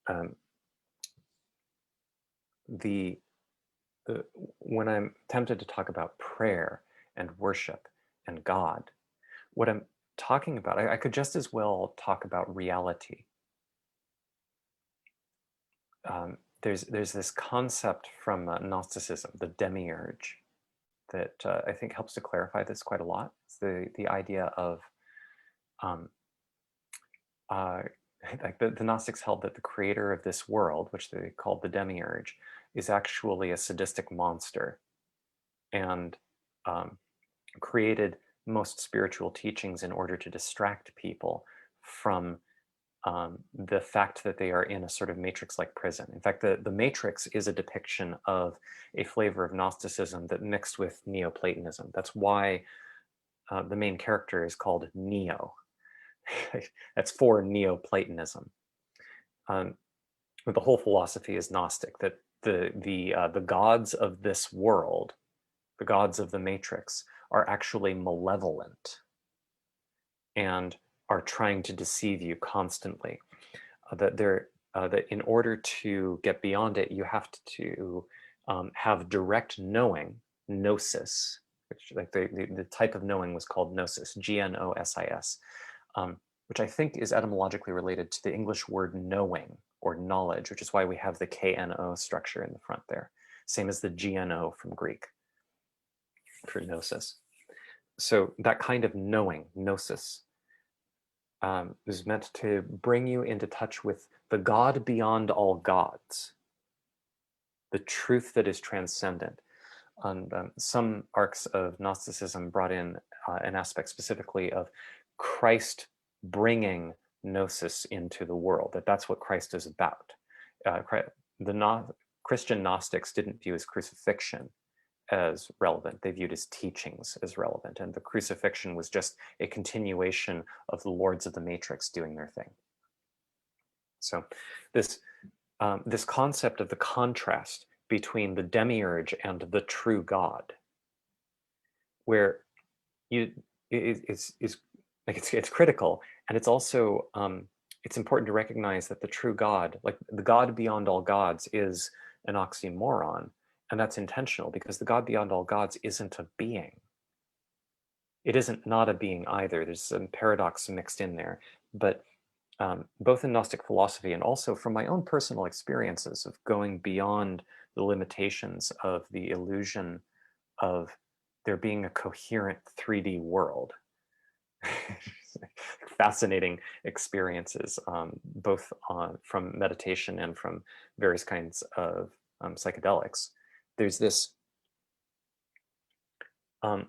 [SPEAKER 1] Um, the when I'm tempted to talk about prayer and worship and God, what I'm talking about, I could just as well talk about reality. There's this concept from Gnosticism, the demiurge, that I think helps to clarify this quite a lot. It's the idea of um, like the Gnostics held that the creator of this world, which they called the demiurge, is actually a sadistic monster, and created most spiritual teachings in order to distract people from the fact that they are in a sort of matrix-like prison. In fact, the Matrix is a depiction of a flavor of Gnosticism that mixed with Neoplatonism. That's why the main character is called Neo. That's for Neoplatonism. But the whole philosophy is Gnostic, that the gods of this world, the gods of the Matrix, are actually malevolent and are trying to deceive you constantly. That in order to get beyond it, you have to have direct knowing, gnosis, which like the type of knowing was called gnosis, Gnosis, which I think is etymologically related to the English word knowing or knowledge, which is why we have the KNO structure in the front there, same as the GNO from Greek for gnosis. So that kind of knowing, gnosis, is meant to bring you into touch with the God beyond all gods, the truth that is transcendent. And some arcs of Gnosticism brought in an aspect specifically of Christ bringing gnosis into the world, that's what Christ is about. The Christian Gnostics didn't view his crucifixion as relevant. They viewed his teachings as relevant. And the crucifixion was just a continuation of the lords of the matrix doing their thing. So this, this concept of the contrast between the demiurge and the true God, where you is like it's critical, and it's also it's important to recognize that the true God, like the God beyond all gods, is an oxymoron, and that's intentional because the God beyond all gods isn't a being. It isn't not a being either. There's some paradox mixed in there, but both in Gnostic philosophy and also from my own personal experiences of going beyond the limitations of the illusion of there being a coherent 3D world. Fascinating experiences, both from meditation and from various kinds of psychedelics. There's this,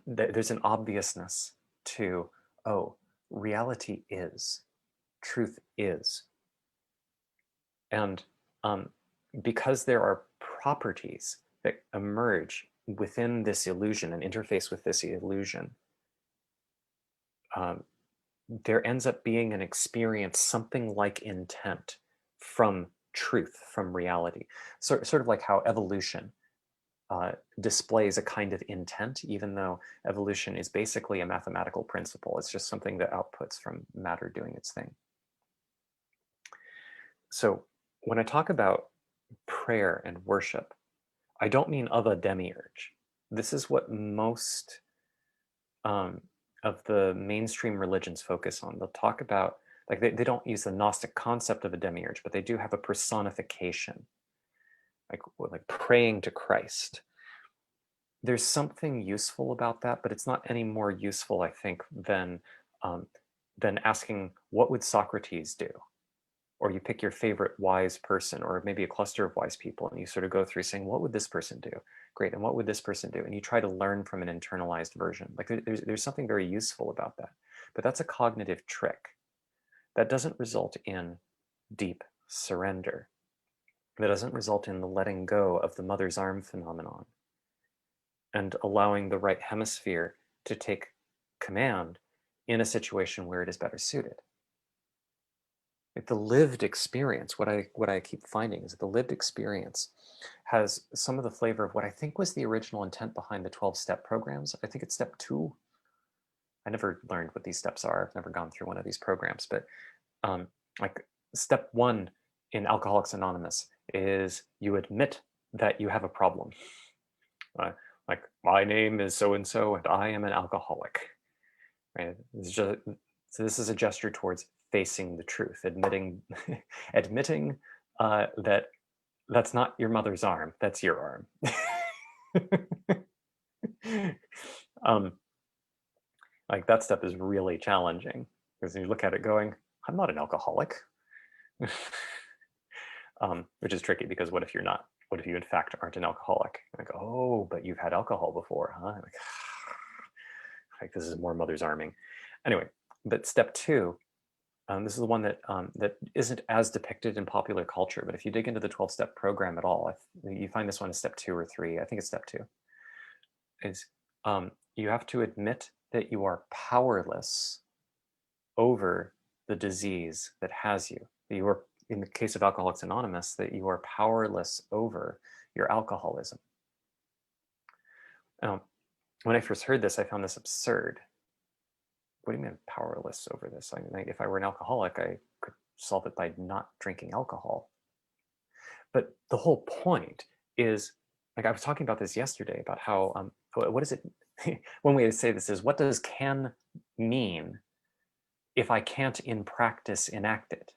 [SPEAKER 1] there's an obviousness to, oh, reality is, truth is. And because there are properties that emerge within this illusion and interface with this illusion, there ends up being an experience, something like intent from truth, from reality. So, sort of like how evolution displays a kind of intent, even though evolution is basically a mathematical principle. It's just something that outputs from matter doing its thing. So when I talk about prayer and worship, I don't mean of a demiurge. This is what most of the mainstream religions focus on. They'll talk about, like they don't use the Gnostic concept of a demiurge, but they do have a personification, like praying to Christ. There's something useful about that, but it's not any more useful, I think, than asking, what would Socrates do? Or you pick your favorite wise person, or maybe a cluster of wise people, and you sort of go through saying, what would this person do? Great, and what would this person do? And you try to learn from an internalized version. Like there's something very useful about that. But that's a cognitive trick. That doesn't result in deep surrender. That doesn't result in the letting go of the mother's arm phenomenon and allowing the right hemisphere to take command in a situation where it is better suited. Like the lived experience, what I keep finding is that the lived experience has some of the flavor of what I think was the original intent behind the 12-step programs. I think it's step 2. I never learned what these steps are. I've never gone through one of these programs, but like step 1 in Alcoholics Anonymous is you admit that you have a problem. Like, my name is so-and-so and I am an alcoholic. Right? So this is a gesture towards facing the truth, admitting that that's not your mother's arm, that's your arm. Like that step is really challenging because you look at it going, I'm not an alcoholic. Which is tricky because what if you're not? What if you in fact aren't an alcoholic? Like, oh, but you've had alcohol before, huh? Like this is more mother's arming. Anyway, but step 2, this is the one that that isn't as depicted in popular culture, but if you dig into the 12-step program at all, you find this one as step 2 or 3. I think it's step 2. Is you have to admit that you are powerless over the disease that has you. That you are, in the case of Alcoholics Anonymous, that you are powerless over your alcoholism. When I first heard this, I found this absurd. What do you mean powerless over this? I mean, if I were an alcoholic, I could solve it by not drinking alcohol. But the whole point is, like I was talking about this yesterday, about how, what is it? One way to say this is, what does can mean if I can't in practice enact it?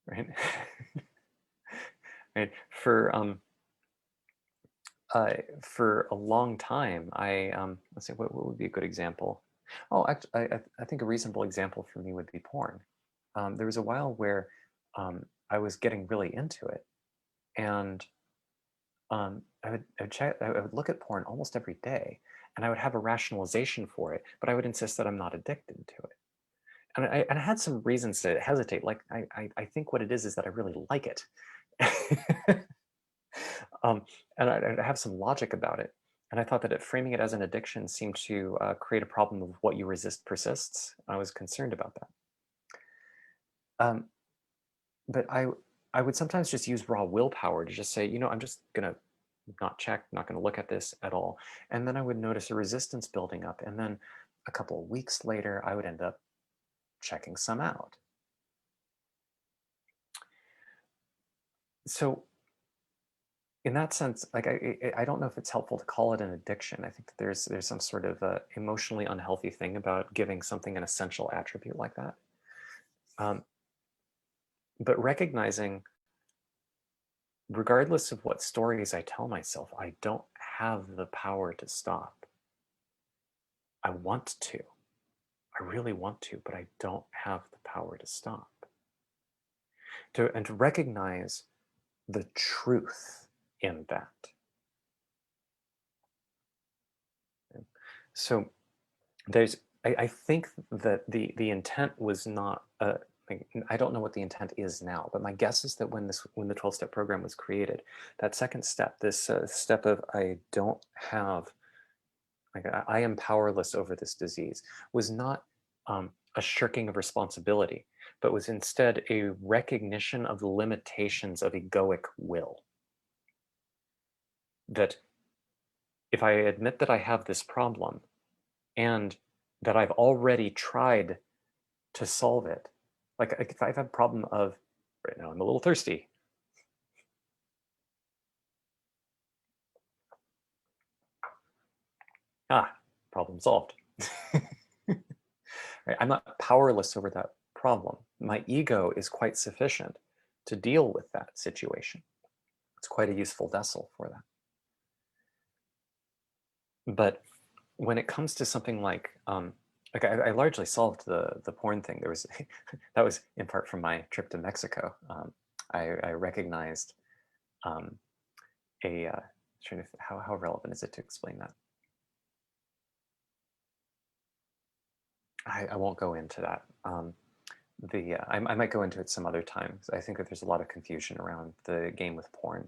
[SPEAKER 1] Right? Right? For a long time, let's see, what would be a good example? Oh, actually, I think a reasonable example for me would be porn. There was a while where I was getting really into it, and I would look at porn almost every day, and I would have a rationalization for it, but I would insist that I'm not addicted to it. And I had some reasons to hesitate. Like I think what it is that I really like it. um, and I have some logic about it. And I thought that framing it as an addiction seemed to create a problem of what you resist persists. I was concerned about that. Um, but I would sometimes just use raw willpower to just say, I'm just gonna not check, not gonna look at this at all. And then I would notice a resistance building up. And then a couple of weeks later, I would end up checking some out. So in that sense, like I don't know if it's helpful to call it an addiction. I think that there's some sort of emotionally unhealthy thing about giving something an essential attribute like that. Um, but recognizing, regardless of what stories I tell myself, I don't have the power to stop. I want to. I really want to, but I don't have the power to stop. And to recognize the truth in that. So I think that the intent was not like, I don't know what the intent is now, but my guess is that when the 12-step program was created, that second step, this step of I don't have, like I am powerless over this disease, was not a shirking of responsibility, but was instead a recognition of the limitations of egoic will. That if I admit that I have this problem and that I've already tried to solve it. Like if I have a problem of, right now I'm a little thirsty. Ah, problem solved. Right? I'm not powerless over that problem. My ego is quite sufficient to deal with that situation. It's quite a useful vessel for that. But when it comes to something like I largely solved the porn thing. There was that was in part from my trip to Mexico. I recognized um, trying to how relevant is it to explain that? I won't go into that. I might go into it some other time. I think that there's a lot of confusion around the game with porn,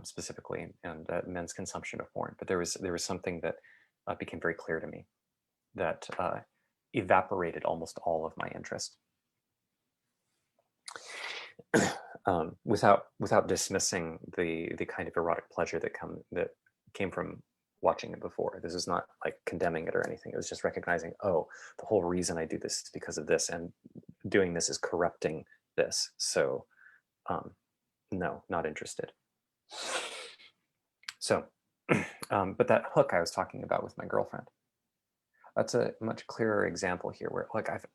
[SPEAKER 1] specifically, and men's consumption of porn. But there was something that became very clear to me that evaporated almost all of my interest, without dismissing the kind of erotic pleasure that came from watching it before. This is not like condemning it or anything. It was just recognizing, oh, the whole reason I do this is because of this, and doing this is corrupting this. So, no, not interested. So, but that hook I was talking about with my girlfriend, that's a much clearer example here, where like I've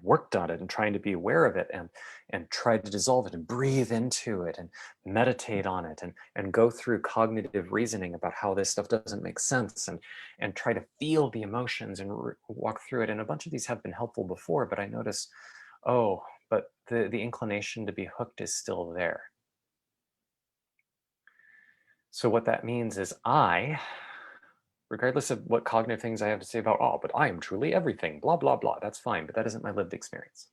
[SPEAKER 1] worked on it and trying to be aware of it, and tried to dissolve it and breathe into it and meditate on it, and go through cognitive reasoning about how this stuff doesn't make sense, and try to feel the emotions and walk through it. And a bunch of these have been helpful before, but I notice, oh, but the inclination to be hooked is still there. So what that means is regardless of what cognitive things I have to say about, oh, but I am truly everything, blah, blah, blah, that's fine, but that isn't my lived experience.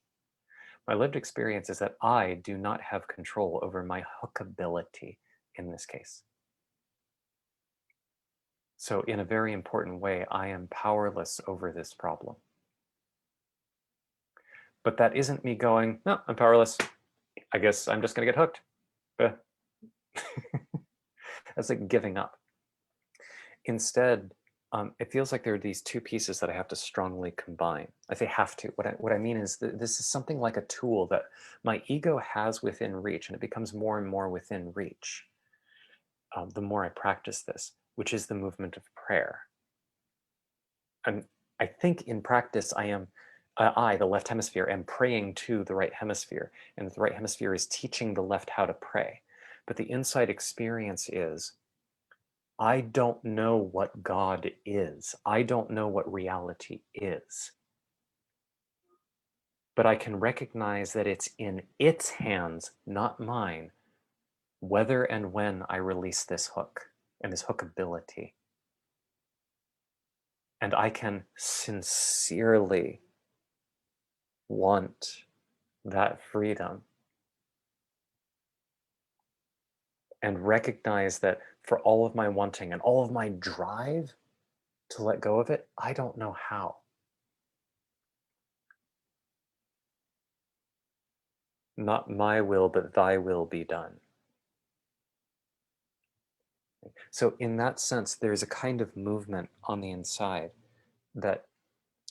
[SPEAKER 1] My lived experience is that I do not have control over my hookability in this case. So in a very important way, I am powerless over this problem. But that isn't me going, no, I'm powerless. I guess I'm just going to get hooked. That's like giving up. Instead, it feels like there are these two pieces that I have to strongly combine. I say have to. What I mean is that this is something like a tool that my ego has within reach, and it becomes more and more within reach the more I practice this, which is the movement of prayer. And I think in practice, the left hemisphere, am praying to the right hemisphere, and the right hemisphere is teaching the left how to pray. But the inside experience is I don't know what God is. I don't know what reality is. But I can recognize that it's in its hands, not mine, whether and when I release this hook and this hookability. And I can sincerely want that freedom and recognize that for all of my wanting and all of my drive to let go of it, I don't know how. Not my will, but thy will be done. So in that sense, there's a kind of movement on the inside that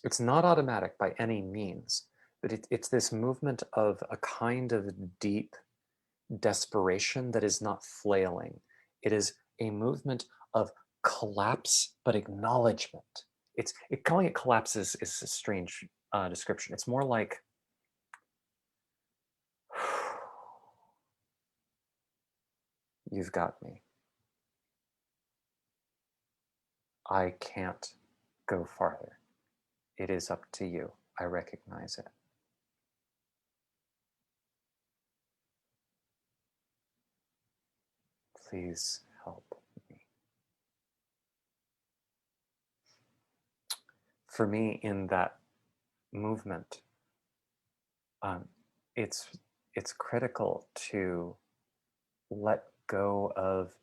[SPEAKER 1] it's not automatic by any means, but it's this movement of a kind of deep desperation that is not flailing. It is a movement of collapse, but acknowledgement. Calling it collapse is a strange description. It's more like you've got me. I can't go farther. It is up to you. I recognize it. Please help me. For me, in that movement, it's critical to let go of,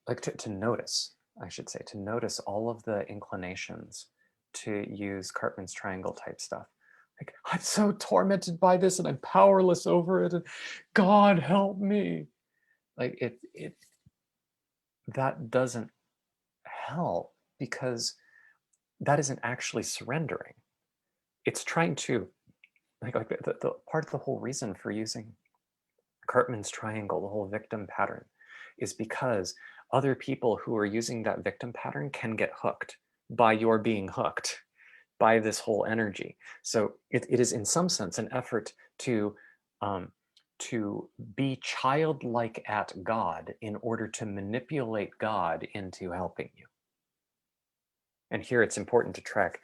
[SPEAKER 1] like, to notice, I should say, to notice all of the inclinations to use Cartman's triangle type stuff. Like, I'm so tormented by this and I'm powerless over it, and God help me. Like, that doesn't help, because that isn't actually surrendering. It's trying to, like the part of the whole reason for using Cartman's triangle, the whole victim pattern, is because other people who are using that victim pattern can get hooked by your being hooked by this whole energy. So it is in some sense an effort to be childlike at God in order to manipulate God into helping you. And here it's important to track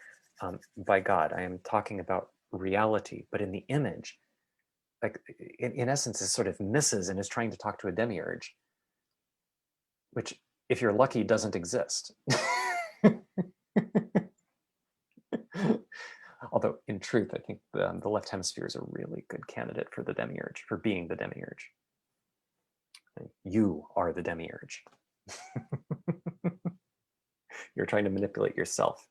[SPEAKER 1] by God. I am talking about reality, but in the image, like in essence, is sort of misses and is trying to talk to a demiurge, which, if you're lucky, doesn't exist. Although, in truth, I think the left hemisphere is a really good candidate for the demiurge, for being the demiurge. You are the demiurge. You're trying to manipulate yourself.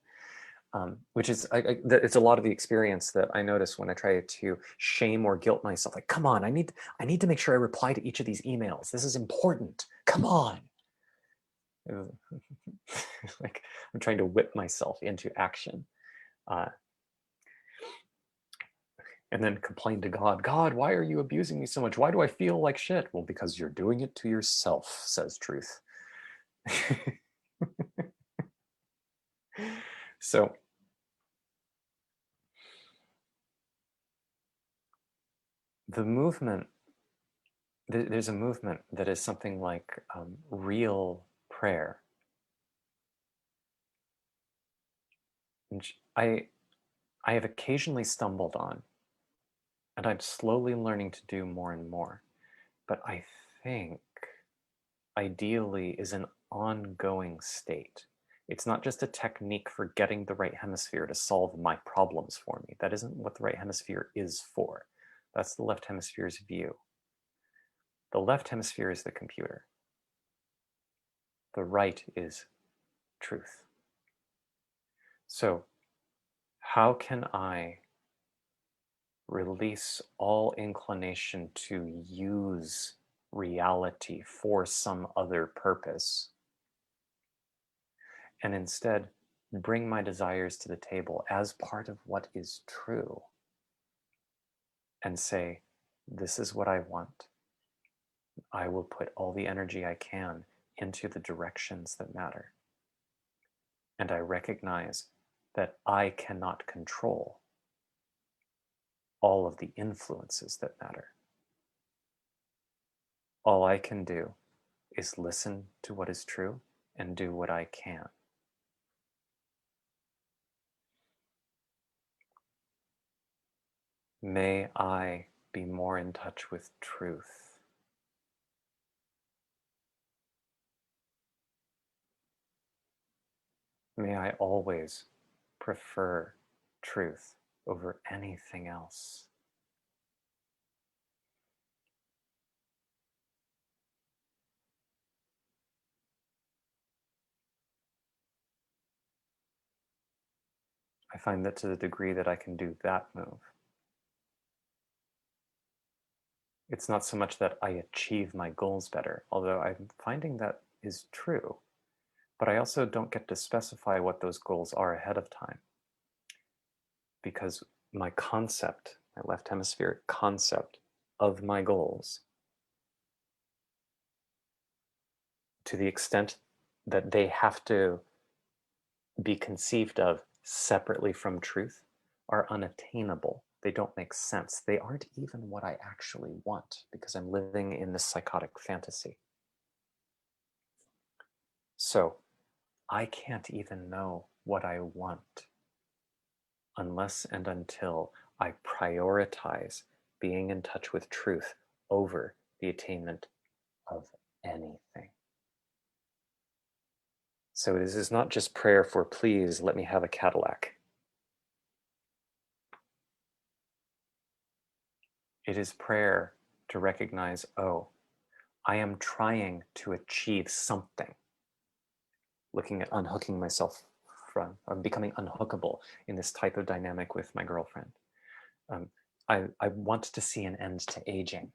[SPEAKER 1] Which is, it's a lot of the experience that I notice when I try to shame or guilt myself. Like, come on, I need to make sure I reply to each of these emails. This is important. Come on. Like, I'm trying to whip myself into action. And then complain to God, God, why are you abusing me so much? Why do I feel like shit? Well, because you're doing it to yourself, says truth. So the movement, there's a movement that is something like real prayer. Which I have occasionally stumbled on, and I'm slowly learning to do more and more. But I think ideally is an ongoing state. It's not just a technique for getting the right hemisphere to solve my problems for me. That isn't what the right hemisphere is for. That's the left hemisphere's view. The left hemisphere is the computer. The right is truth. So how can I release all inclination to use reality for some other purpose, and instead bring my desires to the table as part of what is true and say, this is what I want. I will put all the energy I can into the directions that matter. And I recognize that I cannot control all of the influences that matter. All I can do is listen to what is true and do what I can. May I be more in touch with truth. May I always prefer truth over anything else. I find that to the degree that I can do that move, it's not so much that I achieve my goals better, although I'm finding that is true, but I also don't get to specify what those goals are ahead of time, because my concept, my left hemispheric concept of my goals, to the extent that they have to be conceived of separately from truth, are unattainable. They don't make sense. They aren't even what I actually want because I'm living in this psychotic fantasy. So I can't even know what I want unless and until I prioritize being in touch with truth over the attainment of anything. So this is not just prayer for, please let me have a Cadillac. It is prayer to recognize, oh, I am trying to achieve something. Looking at unhooking myself from, I'm becoming unhookable in this type of dynamic with my girlfriend. I want to see an end to aging.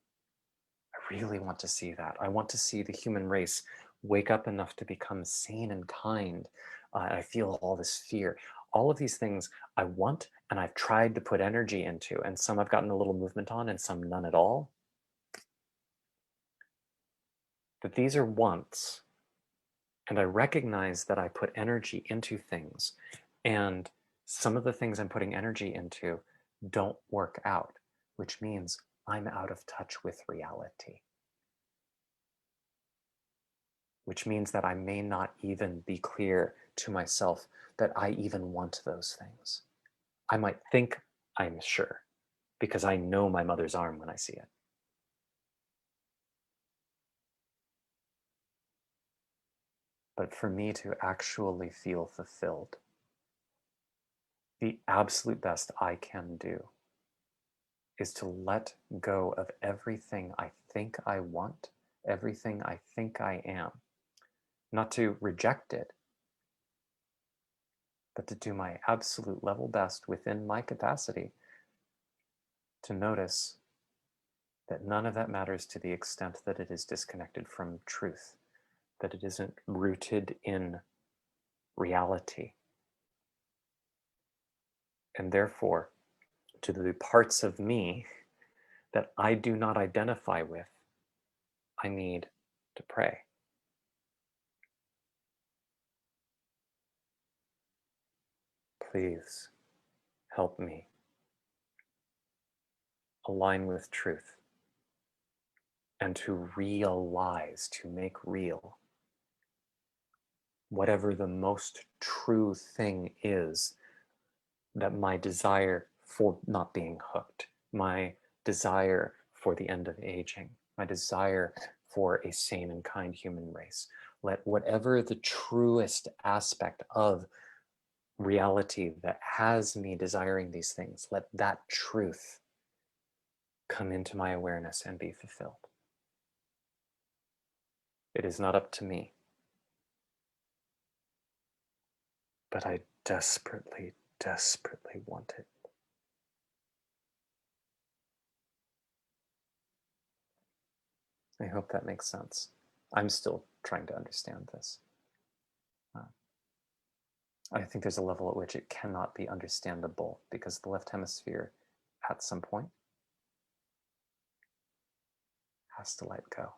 [SPEAKER 1] I really want to see that. I want to see the human race wake up enough to become sane and kind. I feel all this fear. All of these things I want, and I've tried to put energy into, and some I've gotten a little movement on, and some none at all. But these are wants, and I recognize that I put energy into things, and some of the things I'm putting energy into don't work out, which means I'm out of touch with reality. Which means that I may not even be clear to myself that I even want those things. I might think I'm sure because I know my mother's arm when I see it. But for me to actually feel fulfilled, the absolute best I can do is to let go of everything I think I want, everything I think I am, not to reject it, but to do my absolute level best within my capacity to notice that none of that matters to the extent that it is disconnected from truth, that it isn't rooted in reality. And therefore, to the parts of me that I do not identify with, I need to pray. Please help me align with truth and to realize, to make real whatever the most true thing is that my desire for not being hooked, my desire for the end of aging, my desire for a sane and kind human race. Let whatever the truest aspect of reality that has me desiring these things, let that truth come into my awareness and be fulfilled. It is not up to me, but I desperately, desperately want it. I hope that makes sense. I'm still trying to understand this. I think there's a level at which it cannot be understandable because the left hemisphere, at some point, has to let go.